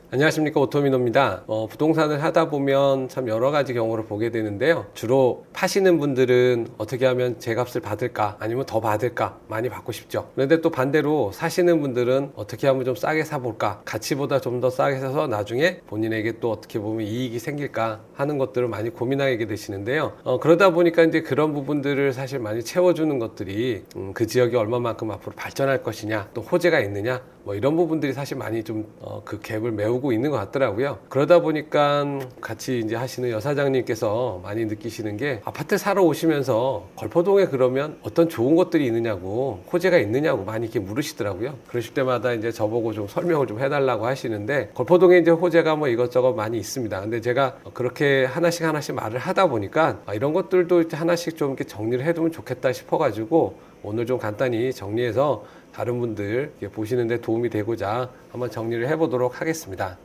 안녕하십니까, 오토미노입니다. 부동산을 하다 보면 참 여러 가지 경우를 보게 되는데요. 주로 파시는 분들은 어떻게 하면 제 값을 받을까 아니면 더 받을까 많이 받고 싶죠. 그런데 또 반대로 사시는 분들은 어떻게 하면 좀 싸게 사볼까, 가치보다 좀 더 싸게 사서 나중에 본인에게 또 어떻게 보면 이익이 생길까 하는 것들을 많이 고민하게 되시는데요. 그러다 보니까 이제 그런 부분들을 사실 많이 채워주는 것들이 그 지역이 얼마만큼 앞으로 발전할 것이냐, 또 호재가 있느냐, 뭐 이런 부분들이 사실 많이 좀 그 갭을 메우고 있는 것 같더라고요. 그러다 보니까 같이 이제 하시는 여사장님께서 많이 느끼시는 게, 아파트 사러 오시면서 걸포동에 그러면 어떤 좋은 것들이 있느냐고, 호재가 있느냐고 많이 이렇게 물으시더라고요. 그러실 때마다 이제 저보고 좀 설명을 좀 해달라고 하시는데, 걸포동에 이제 호재가 뭐 이것저것 많이 있습니다. 근데 제가 그렇게 하나씩 말을 하다 보니까 이런 것들도 이제 하나씩 좀 이렇게 정리를 해두면 좋겠다 싶어가지고 오늘 좀 간단히 정리해서 다른 분들 보시는데 도움이 되고자 한번 정리를 해보도록 하겠습니다.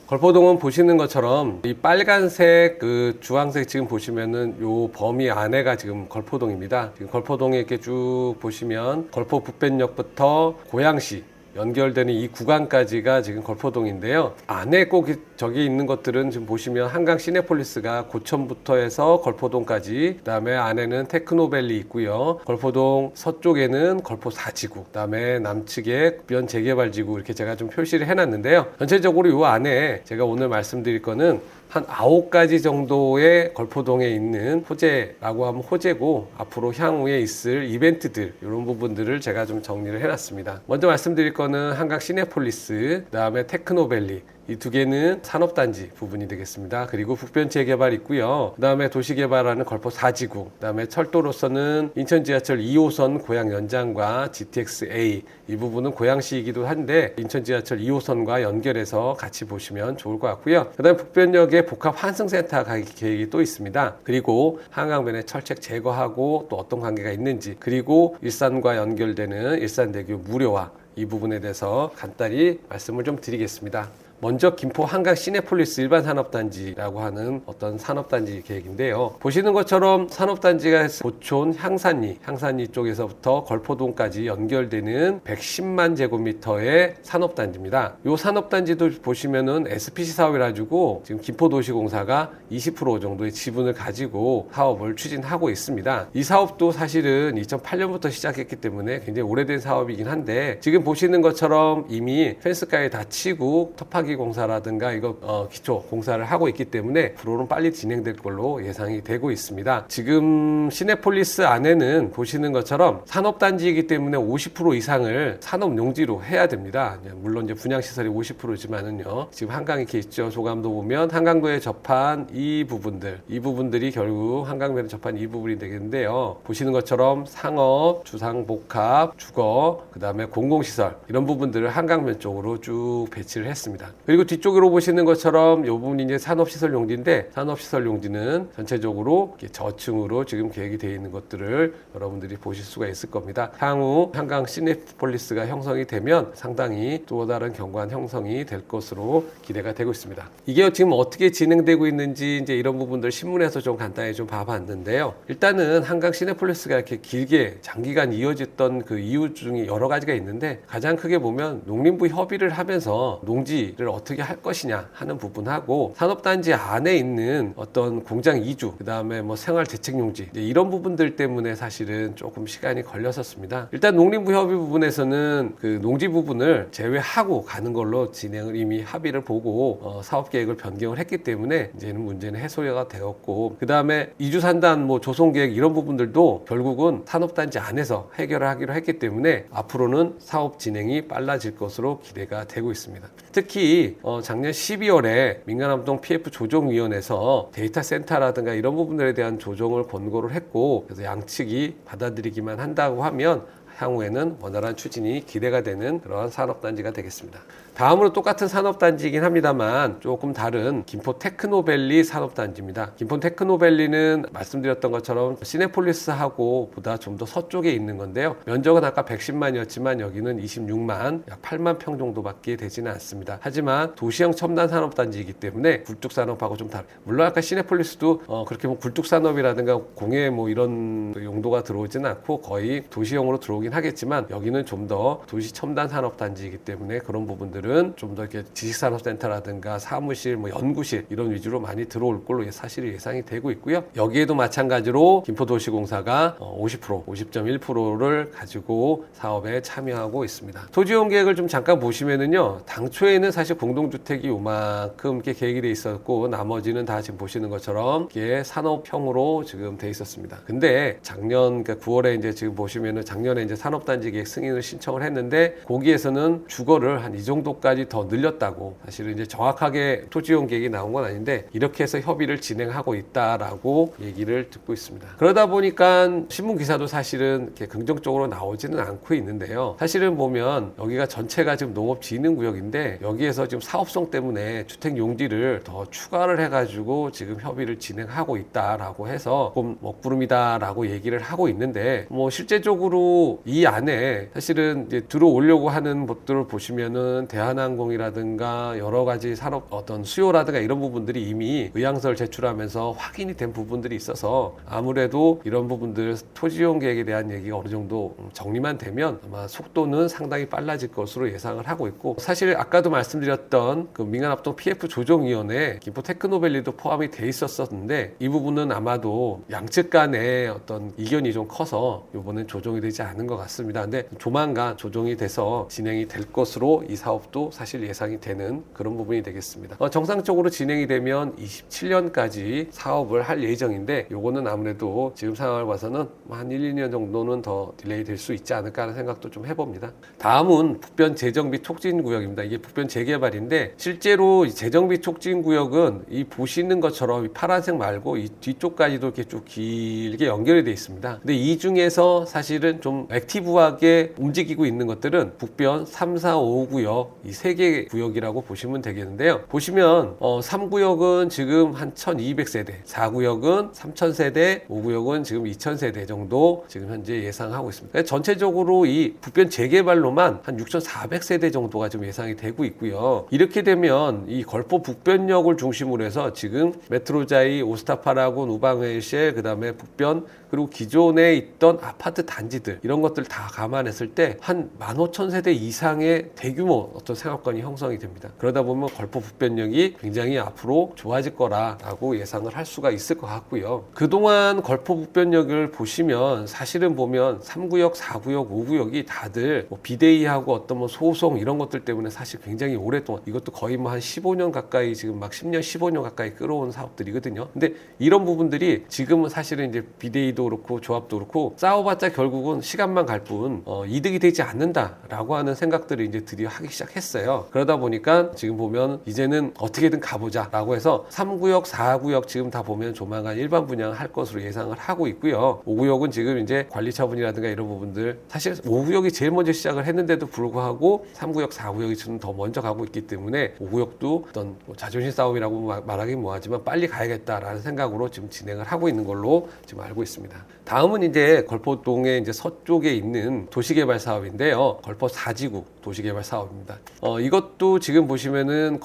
걸포동은 보시는 것처럼 이 빨간색, 그 주황색 지금 보시면은 요 범위 안에가 지금 걸포동입니다. 지금 걸포동에 이렇게 쭉 보시면 걸포 북변역부터 고양시 연결되는 이 구간까지가 지금 걸포동인데요. 안에 꼭 저기 있는 것들은 지금 보시면 한강 시내폴리스가 고천부터 해서 걸포동까지, 그 다음에 안에는 테크노밸리 있고요. 걸포동 서쪽에는 걸포 4지구, 그 다음에 남측에 변 재개발지구, 이렇게 제가 좀 표시를 해놨는데요. 전체적으로 이 안에 제가 오늘 말씀드릴 거는 한 9가지 정도의 걸포동에 있는 호재라고 하면 호재고, 앞으로 향후에 있을 이벤트들, 이런 부분들을 제가 좀 정리를 해놨습니다. 먼저 말씀드릴 거는 한강 시내폴리스, 그 다음에 테크노밸리, 이 두 개는 산업단지 부분이 되겠습니다. 그리고 북변 재개발 있고요. 그 다음에 도시개발하는 걸포 4지구, 그 다음에 철도로서는 인천 지하철 2호선 고양 연장과 GTX-A, 이 부분은 고양시이기도 한데 인천 지하철 2호선과 연결해서 같이 보시면 좋을 것 같고요. 그 다음에 북변역에 복합 환승센터 가기 계획이 또 있습니다. 그리고 한강변에 철책 제거하고 또 어떤 관계가 있는지, 그리고 일산과 연결되는 일산대교 무료화, 이 부분에 대해서 간단히 말씀을 좀 드리겠습니다. 먼저 김포 한강 시내폴리스 일반 산업단지라고 하는 어떤 산업단지 계획인데요. 보시는 것처럼 산업단지가 고촌 향산리 쪽에서부터 걸포동까지 연결되는 110만 제곱미터의 산업단지입니다. 이 산업단지도 보시면은 SPC 사업이라 가지고 지금 김포도시공사가 20% 정도의 지분을 가지고 사업을 추진하고 있습니다. 이 사업도 사실은 2008년부터 시작했기 때문에 굉장히 오래된 사업이긴 한데, 지금 보시는 것처럼 이미 펜스까지 다 치고 터파기 공사라든가 이거 기초 공사를 하고 있기 때문에 앞으로는 빨리 진행될 걸로 예상이 되고 있습니다. 지금 시내폴리스 안에는 보시는 것처럼 산업단지이기 때문에 50% 이상을 산업용지로 해야 됩니다. 물론 이제 분양시설이 50%지만은요. 지금 한강이 이렇게 있죠. 소감도 보면 한강도에 접한 이 부분들이 결국 한강변에 접한 이 부분이 되겠는데요. 보시는 것처럼 상업, 주상복합, 주거, 그 다음에 공공시설, 이런 부분들을 한강변 쪽으로 쭉 배치를 했습니다. 그리고 뒤쪽으로 보시는 것처럼 이 부분이 이제 산업시설 용지인데, 산업시설 용지는 전체적으로 저층으로 지금 계획이 되어 있는 것들을 여러분들이 보실 수가 있을 겁니다. 향후 한강 시내폴리스가 형성이 되면 상당히 또 다른 경관 형성이 될 것으로 기대가 되고 있습니다. 이게 지금 어떻게 진행되고 있는지 이제 이런 부분들 신문에서 좀 간단히 좀 봐봤는데요. 일단은 한강 시내폴리스가 이렇게 길게 장기간 이어졌던 그 이유 중에 여러 가지가 있는데, 가장 크게 보면 농림부 협의를 하면서 농지를 어떻게 할 것이냐 하는 부분하고, 산업단지 안에 있는 어떤 공장 이주, 그 다음에 뭐 생활대책용지, 이런 부분들 때문에 사실은 조금 시간이 걸렸었습니다. 일단 농림부 협의 부분에서는 그 농지 부분을 제외하고 가는 걸로 진행을 이미 합의를 보고 사업계획을 변경을 했기 때문에 이제는 문제는 해소가 되었고, 그 다음에 이주산단 뭐 조성계획 이런 부분들도 결국은 산업단지 안에서 해결을 하기로 했기 때문에 앞으로는 사업 진행이 빨라질 것으로 기대가 되고 있습니다. 특히 작년 12월에 민간합동 PF 조정위원회에서 데이터 센터라든가 이런 부분들에 대한 조정을 권고를 했고, 그래서 양측이 받아들이기만 한다고 하면 향후에는 원활한 추진이 기대가 되는 그런 산업단지가 되겠습니다. 다음으로 똑같은 산업단지이긴 합니다만 조금 다른 김포 테크노밸리 산업단지입니다. 김포 테크노밸리는 말씀드렸던 것처럼 시내폴리스하고 보다 좀 더 서쪽에 있는 건데요. 면적은 아까 110만이었지만 여기는 26만, 약 8만 평 정도밖에 되지는 않습니다. 하지만 도시형 첨단 산업단지이기 때문에 굴뚝산업하고 좀 다르. 물론 아까 시내폴리스도 그렇게 뭐 굴뚝산업이라든가 공해 뭐 이런 용도가 들어오지는 않고 거의 도시형으로 들어오긴 되긴 하겠지만 여기는 좀 더 도시 첨단 산업 단지이기 때문에 그런 부분들은 좀 더 이렇게 지식산업센터라든가 사무실, 뭐 연구실 이런 위주로 많이 들어올 걸로 사실 예상이 되고 있고요. 여기에도 마찬가지로 김포도시공사가 50%, 50.1%를 가지고 사업에 참여하고 있습니다. 토지이용 계획을 좀 잠깐 보시면은요, 당초에는 사실 공동주택이 요만큼 이렇게 계획이 돼 있었고 나머지는 다 지금 보시는 것처럼 이게 산업형으로 지금 돼 있었습니다. 근데 작년 그러니까 9월에 이제 지금 보시면은 작년에 이제 산업단지 계획 승인을 신청을 했는데 거기에서는 주거를 한 이 정도까지 더 늘렸다고, 사실은 이제 정확하게 토지이용 계획이 나온 건 아닌데 이렇게 해서 협의를 진행하고 있다라고 얘기를 듣고 있습니다. 그러다 보니까 신문 기사도 사실은 이렇게 긍정적으로 나오지는 않고 있는데요. 사실은 보면 여기가 전체가 지금 농업진흥구역인데 여기에서 지금 사업성 때문에 주택 용지를 더 추가를 해가지고 지금 협의를 진행하고 있다라고 해서 조금 먹구름이다라고 얘기를 하고 있는데, 뭐 실제적으로 이 안에 사실은 이제 들어오려고 하는 것들을 보시면은 대한항공이라든가 여러 가지 산업 어떤 수요라든가 이런 부분들이 이미 의향서를 제출하면서 확인이 된 부분들이 있어서 아무래도 이런 부분들 토지이용 계획에 대한 얘기가 어느 정도 정리만 되면 아마 속도는 상당히 빨라질 것으로 예상을 하고 있고, 사실 아까도 말씀드렸던 그 민간합동 PF 조정위원회 김포 테크노밸리도 포함이 돼 있었는데 이 부분은 아마도 양측 간의 어떤 이견이 좀 커서 이번엔 조정이 되지 않은 것 같습니다. 근데 조만간 조정이 돼서 진행이 될 것으로 이 사업도 사실 예상이 되는 그런 부분이 되겠습니다. 정상적으로 진행이 되면 27년까지 사업을 할 예정인데 요거는 아무래도 지금 상황을 봐서는 한 1, 2년 정도는 더 딜레이 될 수 있지 않을까 하는 생각도 좀 해봅니다. 다음은 북변 재정비 촉진구역입니다. 이게 북변 재개발인데 실제로 이 재정비 촉진구역은 이 보시는 것처럼 이 파란색 말고 이 뒤쪽까지도 이렇게 쭉 길게 연결이 되어 있습니다. 근데 이 중에서 사실은 좀 액티브하게 움직이고 있는 것들은 북변 3, 4, 5구역 이 세 개 구역이라고 보시면 되겠는데요. 보시면 3구역은 지금 한 1200세대, 4구역은 3000세대, 5구역은 지금 2000세대 정도 지금 현재 예상하고 있습니다. 전체적으로 이 북변 재개발로만 한 6400세대 정도가 좀 예상이 되고 있고요. 이렇게 되면 이 걸포 북변역을 중심으로 해서 지금 메트로자이, 오스타파라곤, 우방회실, 그 다음에 북변, 그리고 기존에 있던 아파트 단지들 이런 것들 다 감안했을 때 한 15,000세대 이상의 대규모 어떤 생활권이 형성이 됩니다. 그러다 보면 걸포 북변역이 굉장히 앞으로 좋아질 거라고 예상을 할 수가 있을 것 같고요. 그동안 걸포 북변역을 보시면 사실은 보면 3구역, 4구역, 5구역이 다들 뭐 비대위하고 어떤 뭐 소송 이런 것들 때문에 사실 굉장히 오랫동안, 이것도 거의 뭐 한 15년 가까이 지금 막 10년, 15년 가까이 끌어온 사업들이거든요. 근데 이런 부분들이 지금은 사실은 이제 비대위도 그렇고 조합도 그렇고 싸워봤자 결국은 시간만 갈 뿐 이득이 되지 않는다라고 하는 생각들을 이제 드디어 하기 시작했어요. 그러다 보니까 지금 보면 이제는 어떻게든 가보자라고 해서 3구역, 4구역 지금 다 보면 조만간 일반 분양할 것으로 예상을 하고 있고요. 5구역은 지금 이제 관리 처분이라든가 이런 부분들, 사실 5구역이 제일 먼저 시작을 했는데도 불구하고 3구역, 4구역이 좀 더 먼저 가고 있기 때문에 5구역도 어떤 자존심 싸움이라고 말하긴 뭐하지만 빨리 가야겠다라는 생각으로 지금 진행을 하고 있는 걸로 지금 알고 있습니다. 다음은 이제 걸포동의 이제 서쪽에 있는 도시개발 사업인데요. 걸포 4지구 도시개발 사업입니다. 이것도 지금 보시면은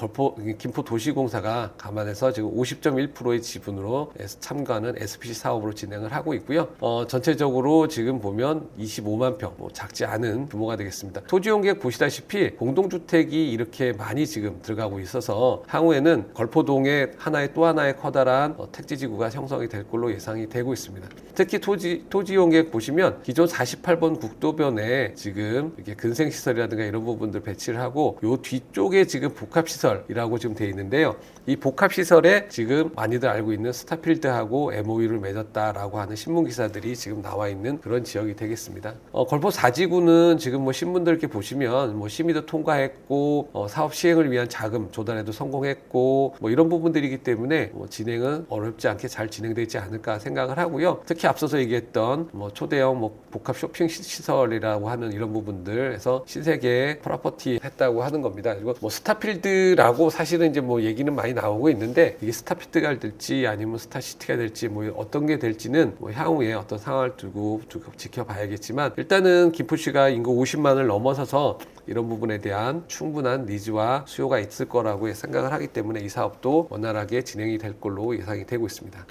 김포도시공사가 감안해서 지금 50.1%의 지분으로 참가하는 SPC 사업으로 진행을 하고 있고요. 전체적으로 지금 보면 25만 평, 뭐 작지 않은 규모가 되겠습니다. 토지이용 계획 보시다시피 공동주택이 이렇게 많이 지금 들어가고 있어서 향후에는 걸포동에 또 하나의 커다란 택지지구가 형성이 될 걸로 예상이 되고 있습니다. 특히 토지이용 계획 보시면 기존 48번 국도변에 지금 이렇게 근생시설이라든가 이런 부분들 배치를 하고 요 뒤쪽에 지금 복합시설이라고 지금 되어 있는데요. 이 복합시설에 지금 많이들 알고 있는 스타필드하고 MOU를 맺었다라고 하는 신문기사들이 지금 나와 있는 그런 지역이 되겠습니다. 걸포 4지구는 지금 뭐 신문들 이렇게 보시면 뭐 심의도 통과했고 사업 시행을 위한 자금 조달에도 성공했고 뭐 이런 부분들이기 때문에 뭐 진행은 어렵지 않게 잘 진행되지 않을까 생각을 하고요. 특히 앞서서 얘기했던 뭐 초대형 뭐 복합 쇼핑 시설이라고 하는 이런 부분들에서 신세계 프로퍼티 했다고 하는 겁니다. 그리고 뭐 스타필드라고 사실은 이제 뭐 얘기는 많이 나오고 있는데 이게 스타필드가 될지 아니면 스타시티가 될지 뭐 어떤 게 될지는 뭐 향후에 어떤 상황을 두고 지켜봐야겠지만, 일단은 김포시가 인구 50만을 넘어서서 이런 부분에 대한 충분한 니즈와 수요가 있을 거라고 생각을 하기 때문에 이 사업도 원활하게 진행이 될 걸로 예상이 되고 있습니다.